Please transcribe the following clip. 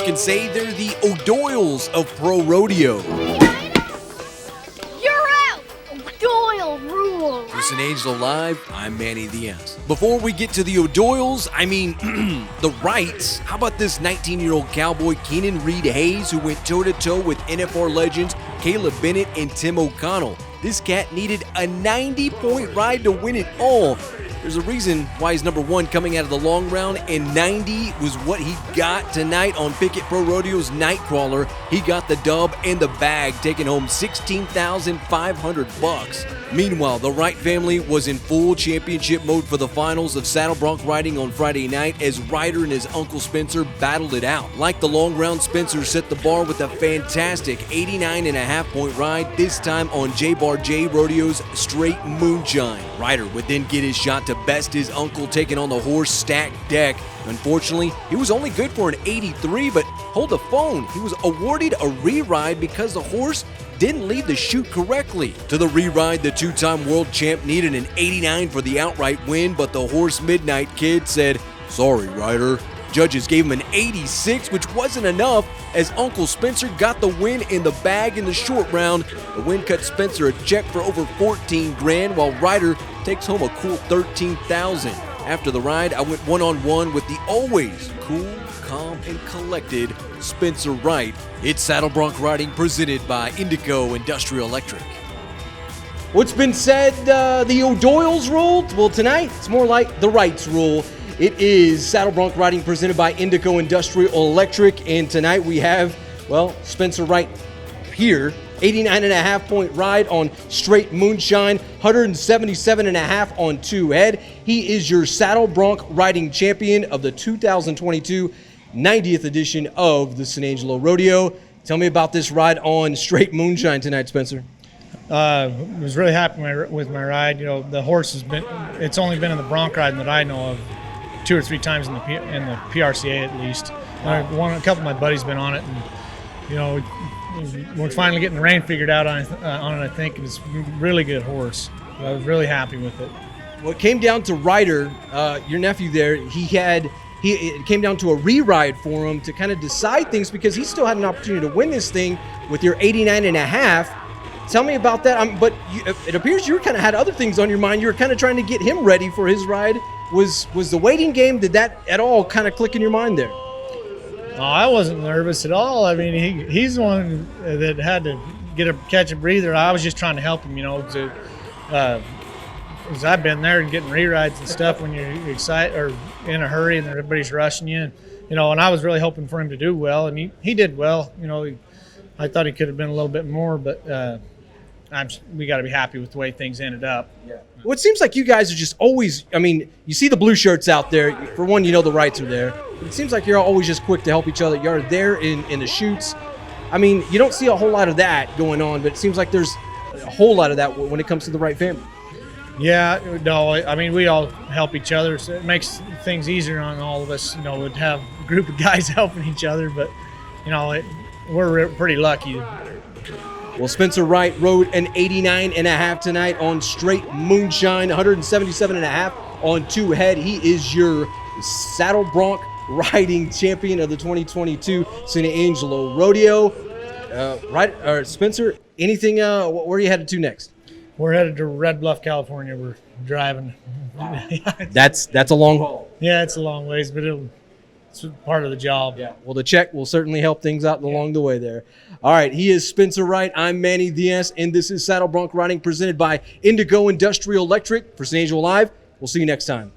can say they're the O'Doyles of pro rodeo. You're out! O'Doyle rules! For San Angelo Live, I'm Manny Diaz. Before we get to the O'Doyles, the Wrights, how about this 19-year-old cowboy Keenan Reed Hayes, who went toe-to-toe with NFR legends Caleb Bennett and Tim O'Connell. This cat needed a 90-point ride to win it all. There's a reason why he's number one coming out of the long round, and 90 was what he got tonight on Pickett Pro Rodeo's Nightcrawler. He got the dub and the bag, taking home $16,500. Meanwhile, the Wright family was in full championship mode for the finals of saddle bronc riding on Friday night as Ryder and his uncle Spencer battled it out. Like the long round, Spencer set the bar with a fantastic 89.5-point ride, this time on J-Bar J Rodeo's Straight Moonshine. Ryder would then get his shot to best his uncle, taking on the horse Stacked Deck. Unfortunately, he was only good for an 83, but hold the phone, he was awarded a re-ride because the horse didn't lead the chute correctly. To the re-ride, the two-time world champ needed an 89 for the outright win, but the horse Midnight Kid said, "Sorry, Ryder." Judges gave him an 86, which wasn't enough, as Uncle Spencer got the win in the bag in the short round. The win cut Spencer a check for over 14 grand, while Ryder takes home a cool 13,000. After the ride, I went one-on-one with the always cool, calm, and collected Spencer Wright. It's Saddle Bronc Riding presented by Indigo Industrial Electric. What's been said, the O'Doyles rule? Well, tonight, it's more like the Wrights rule. It is Saddle Bronc Riding presented by Indigo Industrial Electric, and tonight we have, Spencer Wright here. 89.5-point ride on Straight Moonshine, 177.5 on two head. He is your Saddle Bronc Riding champion of the 2022 90th edition of the San Angelo Rodeo. Tell me about this ride on Straight Moonshine tonight, Spencer. Was really happy with my ride. You know, the horse it's only been in the bronc riding that I know of 2 or 3 times in the PRCA at least. A couple of my buddies been on it, and you know, we're finally getting the rein figured out on it. I think it's a really good horse. I was really happy with it. Well, it came down to Ryder, your nephew there. It came down to a re-ride for him to kind of decide things, because he still had an opportunity to win this thing with your 89.5. Tell me about that. It appears you kind of had other things on your mind. You were kind of trying to get him ready for his ride. Was the waiting game, did that at all kind of click in your mind there? Oh, I wasn't nervous at all. I mean, he's the one that had to catch a breather. I was just trying to help him, because I've been there and getting re-rides and stuff when you're excited or in a hurry and everybody's rushing you. And I was really hoping for him to do well, and he did well. I thought he could have been a little bit more, but we got to be happy with the way things ended up. Yeah. Well, it seems like you guys are just always, you see the blue shirts out there. For one, the Wrights are there. But it seems like you're always just quick to help each other. You're there in the chutes. You don't see a whole lot of that going on, but it seems like there's a whole lot of that when it comes to the Wright family. Yeah, no, we all help each other, so it makes things easier on all of us, to have a group of guys helping each other, but, we're pretty lucky. Well, Spencer Wright rode an 89.5 tonight on Straight Moonshine, 177.5 on two head. He is your Saddle Bronc Riding champion of the 2022 San Angelo Rodeo. Spencer, anything, where are you headed to next? We're headed to Red Bluff, California. We're driving. That's a long haul. Yeah, it's a long ways, but it's part of the job. Yeah. Well, the check will certainly help things out along the way there. All right, he is Spencer Wright. I'm Manny Diaz, and this is Saddle Bronc Riding presented by Indigo Industrial Electric. For San Angelo Live, we'll see you next time.